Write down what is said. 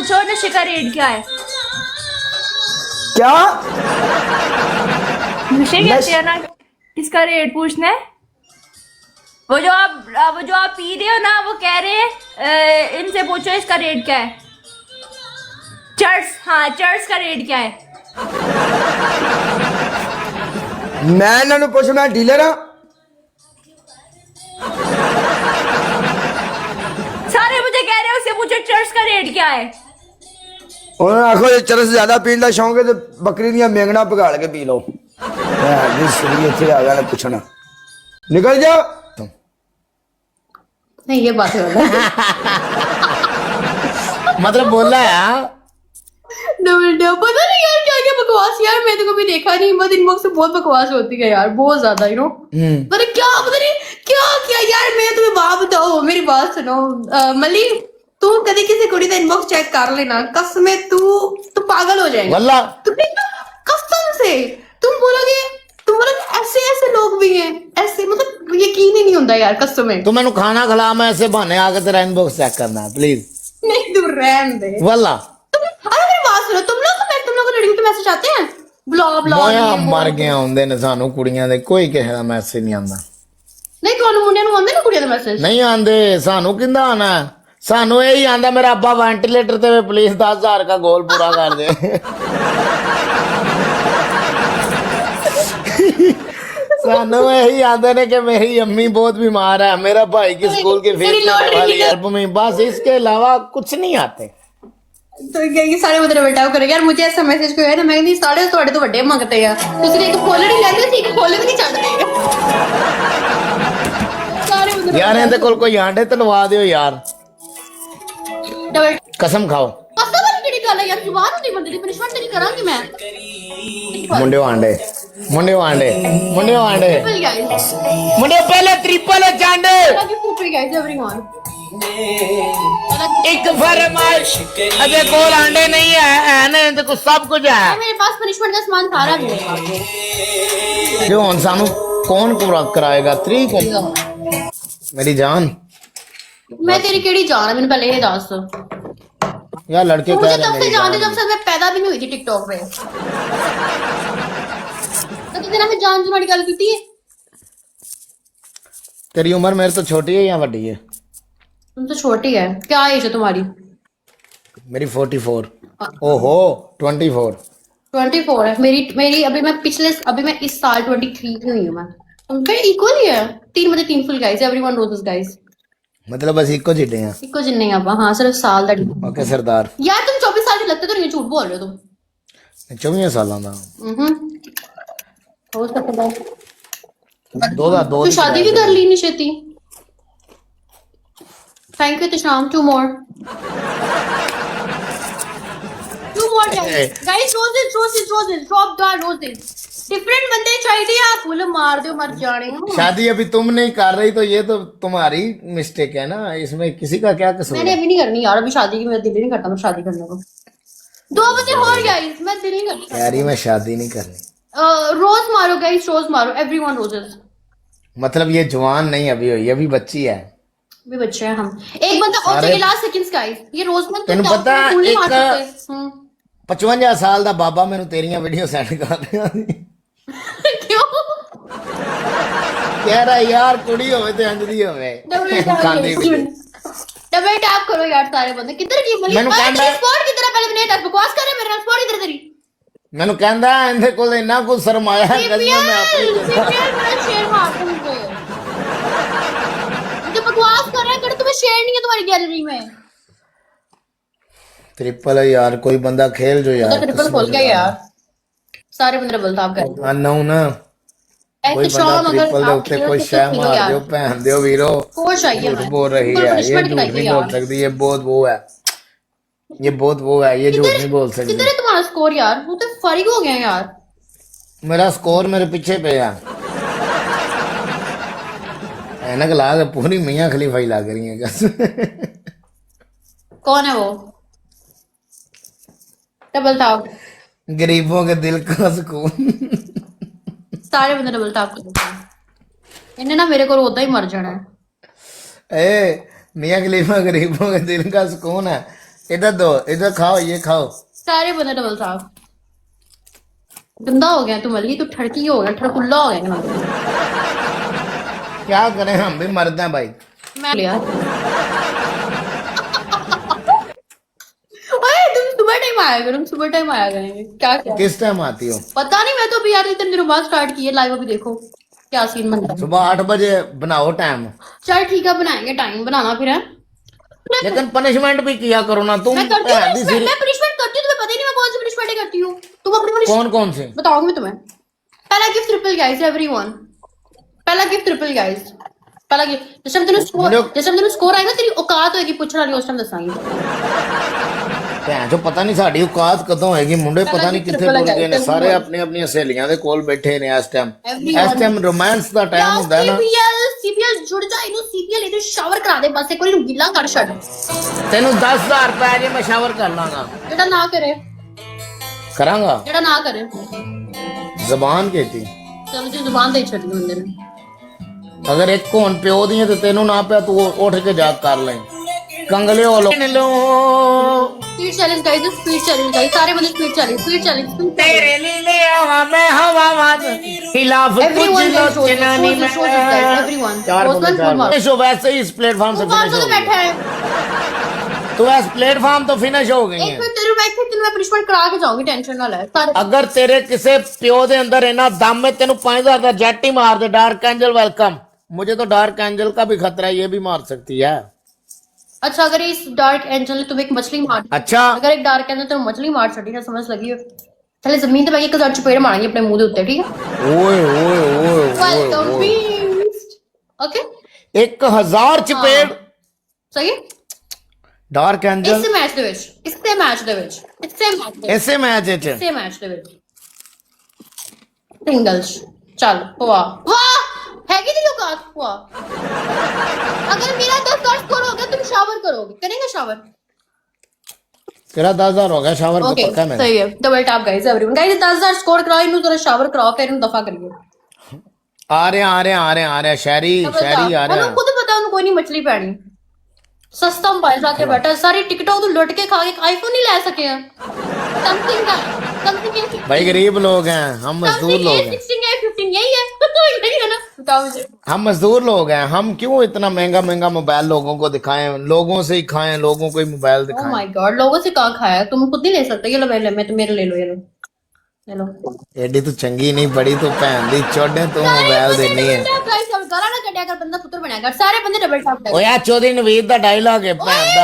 पूछो नशे का रेट क्या है। क्या नशे कहते हैं ना, इसका रेट पूछना है। वो जो आप पी रहे हो ना, वो कह रहे हैं इनसे पूछो इसका रेट क्या है। चर्च, हाँ चर्च का रेट क्या है। मैं इन्होंने पूछ, मैं डीलर हाँ। सारे मुझे कह रहे हैं उससे पूछो चर्च का रेट क्या है। उन्होंने आखो जे चरस ज्यादा पीने का शौक है तो बकरी दियां मेंगना पगाड़ के पी लो। इतने आ गया पूछना, निकल जाओ तुम। नहीं ये बात है मतलब बोला है पता नहीं यार क्या क्या बकवास यार, मैं तो कभी देखा नहीं, बट इनबॉक्स में बहुत बकवास होती है यार, बहुत ज्यादा यू नो। पता नहीं क्या क्या यार, मैं तुम्हें बात बताओ, मेरी बात सुनो मली, तू कभी किसी कुड़ी का इनबॉक्स चेक कर लेना, कसम में तू पागल हो जाएगा वल्ला। कसम से तुम बोलोगे ऐसे ऐसे लोग भी हैं, ऐसे मतलब यकीन ही नहीं होता यार कसम में। तू मैंने खाना खिला, मैं ऐसे बहाने आके तेरा इनबॉक्स चेक करना है प्लीज। नहीं तू रहन दे वल्ला। अरे मेरी बात सुनो, तुम लोग लड़कियों के मैसेज आते हैं ब्लॉ ब्लॉ मोया मर गया ਹੁੰਦੇ ਨੇ ਸਾਨੂੰ ਕੁੜੀਆਂ ਦੇ, ਕੋਈ ਕਿਸੇ ਦਾ ਮੈਸੇਜ ਨਹੀਂ ਆਉਂਦਾ। ਨਹੀਂ ਤੁਹਾਨੂੰ ਮੁੰਡਿਆਂ ਨੂੰ ਆਉਂਦੇ ਨੇ ਕੁੜੀਆਂ ਦੇ ਮੈਸੇਜ? ਨਹੀਂ ਆਂਦੇ, ਸਾਨੂੰ ਕਿੰਦਾ ਆਣਾ, ਸਾਨੂੰ ਇਹੀ ਆਂਦਾ ਮੇਰਾ ਅੱਬਾ ਵੈਂਟੀਲੇਟਰ ਤੇ ਵੇ ਪਲੀਜ਼ 10,000 का गोल पूरा कर दे। सानू यही आते ने कि मेरी अम्मी बहुत बीमार है, मेरा भाई की स्कूल की फीस देने वाली है में, बस इसके अलावा कुछ नहीं आते। तो ये सारे मतलब बेटा करेगा यार, मुझे ऐसा मैसेज कोई है ना, मैं नहीं सारे ਤੁਹਾਡੇ ਤੋਂ ਵੱਡੇ ਮੰਗते ਆ, ਤੁਸੀਂ ਇੱਕ ਖੋਲ ਨਹੀਂ ਲੈਂਦੇ ਸੀ, ਇੱਕ ਖੋਲ ਵੀ ਨਹੀਂ ਚਾਹਦੇ ਸਾਰੇ मतलब यार ਇਹਦੇ ਕੋਲ ਕੋਈ ਆਂਡੇ ਤਲਵਾ ਦਿਓ ਯਾਰ, डबल कसम खाओ। ਪਤਾ ਵਾਲੀ ਕਿਹੜੀ ਗੱਲ ਹੈ ਯਾਰ, ਜ਼ੁਬਾਨ ਹੁੰਦੀ ਬੰਦੇ ਦੀ, ਪਨਿਸ਼ਮੈਂਟ ਨਹੀਂ ਕਰਾਂਗੀ ਮੈਂ। ਮੁੰਡਿਓ ਆਂਡੇ, ਮੁੰਡਿਓ ਆਂਡੇ, ਮੁੰਡਿਓ ਆਂਡੇ, ट्रिपल गाइस, ਮੁੰਡਿਓ ਪਹਿਲੇ ट्रिपल ਆਂਡੇ। Love you triple guys everyone. एक फरमाइश अबे कोल आंडे नहीं है ने ते कुछ सब कुछ है मेरे पास पनिशमेंट का सामान सारा भी है। जो हुन सानू कौन पूरा कराएगा? 3 को मेरी जान, मैं तेरी केड़ी जान है, मैंने पहले ये दस। यार लड़के मुझे कह रहे तब से मेरी जानते जान। जब से मैं पैदा भी नहीं हुई थी टिकटॉक पे। तो तेरा मैं जान तुम्हारी गल की थी। तेरी उम्र मेरे तो छोटी है या बड़ी है? तुम तो छोटी है, क्या एज है तुम्हारी? मेरी 44। ओहो 24। 24 है मेरी मेरी अभी मैं इस साल 23 की हुई हूँ मैं। तुम फिर इक्वल ही है, 3 बजे 3 full guys, everyone knows this guys. मतलब बस इको जिड्डे हैं। इक्को जिन्ने आप, हाँ सिर्फ साल दा। ओके सरदार। यार तुम 24 साल के लगते तो नहीं, झूठ बोल रहे हो तुम। 24 साल दा हो सकता है दो तू शादी भी कर ली नहीं छेती। Thank you Tusham, 2 more guys, roses drop the roses. Different बंदे चाहिए, आप फूल मार दो मर जाने हो। शादी अभी तुम नहीं कर रही तो ये तो तुम्हारी मिस्टेक है ना, इसमें किसी का क्या कसूर मैंने है? अभी नहीं करनी यार, अभी शादी की मेरा दिल ही नहीं करता मैं शादी करने को। 2 बजे और गाइस, मैं दिल नहीं करता यार मैं शादी नहीं करनी। रोज मारो गाइस, रोज मारो, एवरीवन रोजेस। मतलब ये जवान नहीं अभी हुई, अभी बच्ची है। भी बच्चे हैं हम। एक बंदा और चाहिए लास्ट सेकंड्स गाइस, ये रोज मत तेन पता है, एक 55 55 साल ਦਾ ਬਾਬਾ ਮੈਨੂੰ ਤੇਰੀਆਂ ਵੀਡੀਓ ਸੈਂਡ ਕਰ ਰਿਹਾ ਸੀ। क्यों? ਕਹਿ ਰਿਹਾ ਯਾਰ ਕੁੜੀ ਹੋਵੇ ਤੇ ਇੰਜ ਦੀ ਹੋਵੇ। ਖਾਂਦੀ ਵੀ। डबल टैप करो यार सारे बंदे, किधर की बोली मैंने कहना है- स्पॉट की तरह पहले नहीं बकवास कर रहे मेरे नाम स्पॉट इधर तेरी। ਮੈਨੂੰ ਕਹਿੰਦਾ ਇਹਦੇ ਕੋਲ ਇੰਨਾ ਕੁ ਸਰਮਾਇਆ ਹੈ ਕਿ ਮੈਂ ਆਪਣੀ सीपीएल मेरा शेर मार तुमको। मुझे बकवास कर रहा है, अगर तुम्हें शेर नहीं है तुम्हारी गैलरी में। ट्रिपल है यार, कोई बंदा खेल जो यार। ट्रिपल खोल गया यार, सारे बंदे डबल टैप कर। अननोन कोई बंदा ट्रिपल दे उत्ते कोई शह मार दियो भैन दियो वीरो। कोच आई है, झूठ बोल रही है ये, झूठ नहीं बोल सकती ये, बहुत वो है ये, बहुत वो है ये, झूठ नहीं बोल सकती। किधर है तुम्हारा स्कोर यार? वो तो फारिग हो गया यार। मेरा स्कोर मेरे पीछे पे है। ऐनक ला के पूरी मियां खलीफा ही लग रही है। कौन है वो? Double tap. गरीबों के दिल का सुकून। सारे बंदे डबल टैप कर। इन्हें ना मेरे को रोता ही मर जाना है। ए मियां खलीफा गरीबों के दिल का सुकून है, इधर दो, इधर खाओ, ये खाओ। सारे बंदे डबल साहब गंदा हो गया, तू मली तू ठड़की हो गया, ठड़कुल्ला हो गया क्या करें, हम भी मर्द हैं भाई। मैं लिया ओए तुम सुबह टाइम आया करो, तुम सुबह टाइम आया करेंगे क्या क्या किस टाइम आती हो? पता नहीं, मैं तो अभी यार इतने दिनों बाद स्टार्ट की है लाइव, अभी देखो क्या सीन बनता है। सुबह 8 बजे बनाओ टाइम, चल ठीक है बनाएंगे, टाइम बनाना फिर है। लेकिन पनिशमेंट भी किया करो ना तुम। मैं करती हूँ भैन दी punishment, सीरी- मैं पनिशमेंट करती हूँ, तुम्हें पता ही नहीं मैं कौन सी पनिशमेंट करती हूँ। तुम अपनी punishment कौन कौन से? बताऊंगी मैं तुम्हें। पहला गिफ्ट ट्रिपल गाइस एवरीवन, पहला गिफ्ट ट्रिपल गाइस, पहला गिफ्ट जैसे हम तेरे स्कोर, जैसे हम तेरे स्कोर आएगा तेरी औकात होएगी पूछने वाली, उस टाइम दसांगी। ਭੈਣ ਜੋ ਪਤਾ ਨਹੀਂ ਸਾਡੀ ਔਕਾਤ ਕਦੋਂ ਹੋਏਗੀ। ਮੁੰਡੇ ਪਤਾ ਨਹੀਂ ਕਿੱਥੇ ਟੁਰ ਗਏ ਨੇ ਸਾਰੇ, ਆਪਣੀ ਆਪਣੀਆਂ ਸਹੇਲੀਆਂ ਦੇ ਕੋਲ ਬੈਠੇ ਨੇ ਇਸ ਟਾਈਮ ਰੋਮਾਂਸ ਦਾ ਟਾਈਮ ਹੁੰਦਾ ਹੈ ਨਾ। ਸੀਪੀਐਲ ਜੁੜ ਜਾ, ਇਹਨੂੰ ਸੀਪੀਐਲ ਇਹਨੂੰ ਸ਼ਾਵਰ ਕਰਾ ਦੇ ਬਸ, ਇੱਕ ਵਾਰੀ ਨੂੰ ਗਿੱਲਾ ਕਰ ਛੱਡ। ਤੈਨੂੰ 10,000 ਰੁਪਏ ਜੇ ਮੈਂ ਸ਼ਾਵਰ ਕਰ ਲਾਂਗਾ। ਜਿਹੜਾ ਨਾ ਕਰੇ, ਕਰਾਂਗਾ, ਜਿਹੜਾ ਨਾ ਕਰੇ ਜ਼ਬਾਨ ਕੀਤੀ। ਚਲ ਜੀ ਜ਼ੁਬਾਨ ਦੇ ਛੱਡ ਬੰਦੇ ਨੇ। ਅਗਰ ਇੱਕ ਹੋਣ ਪਿਓ ਦੀਆਂ ਤੇ ਤੈਨੂੰ ਨਾ ਪਿਆ ਤੂੰ ਉੱਠ ਕੇ ਜਾ ਕਰ ਲੈ ਕੰਗਲੇ ਹੋ ਲੋ। Speed challenge guys, speed challenge guys, सारे बंदे स्पीड चैलेंज, स्पीड चैलेंज तेरे लिए हवा मैं हवा खिलाफ कुछ एवरीवन लोचना नहीं मैं। एवरीवन चार बंदे, चार बंदे। फिनिश हो वैसे ही इस प्लेटफॉर्म से फिनिश हो बैठा है। तू इस प्लेटफॉर्म तो फिनिश हो गई एक है। मिनट तेरे बैठ के तेरे मैं पनिशमेंट करा के जाऊंगी, टेंशन ना ले। सारे अगर तेरे किसी प्यो दे अंदर इना दम है तेनू 5,000 का जेट ही मार दे। Dark angel welcome. मुझे तो डार्क एंजल का भी खतरा है, ये भी मार सकती है। अच्छा अगर इस डार्क एंजल ने तुम्हें एक मछली मार, अच्छा अगर एक डार्क एंजल तुम्हें मछली मार छड़ी ना, समझ लगी हो। चले जमीन पे बैठ के 1000 चपेड़ मारेंगे अपने मुंह दे उत्ते, ठीक है? ओए ओए ओए वेलकम बीस्ट। ओके 1000 चपेड़ सही है। डार्क एंजल इस मैच ਦੇ ਵਿੱਚ, ਇਸੇ ਮੈਚ ਦੇ ਵਿੱਚ, ऐसे मैच है ਇਸੇ ਮੈਚ ਦੇ ਵਿੱਚ सिंगल्स। चल वाह वाह, हैगी तेरी औकात वाह। अगर मेरा 10 स्कोर हो गया तुम शावर करोगे, करेंगे शावर? तेरा 10,000 हो गया शावर ओके को पक्का मेरा। सही है, double tap guys everyone. Guys 10,000 score कराओ, इन्हों जरा शावर कराओ, फिर इन्हों दफा करिए। आ रहे शहरी आ ਉਹਨੂੰ रहे ਖੁਦ ਪਤਾ ਉਹਨੂੰ ਕੋਈ ਨਹੀਂ ਮਛਲੀ ਪੈਣੀ। सस्ता मोबाइल जाके बैठा, सारी टिकटों तो लुट के खा के आईफोन नहीं ले सके हैं। समथिंग का समथिंग भाई गरीब लोग हैं हम, मजदूर लोग हैं। 16 है 15 यही है तो यही है ना, बताओ मुझे। हम मजदूर लोग हैं, हम क्यों इतना महंगा महंगा मोबाइल लोगों को दिखाएं, लोगों से ही खाएं, लोगों को ही मोबाइल ओह दिखाएं। माय गॉड, लोगों से कहाँ खाया? तुम खुद नहीं ले सकते? ये लो मैं तो मेरे ले लो, ये लो ले लो। एडी तू चंगी नहीं बड़ी तू भैन दी चोडे तू मोबाइल देनी है। गाइस गाला ना कटिया कर, बंदा पुत्र बनया कर। सारे बंदे डबल टैप। ओए आ चौधरी नवीद दा डायलॉग है भैन दा।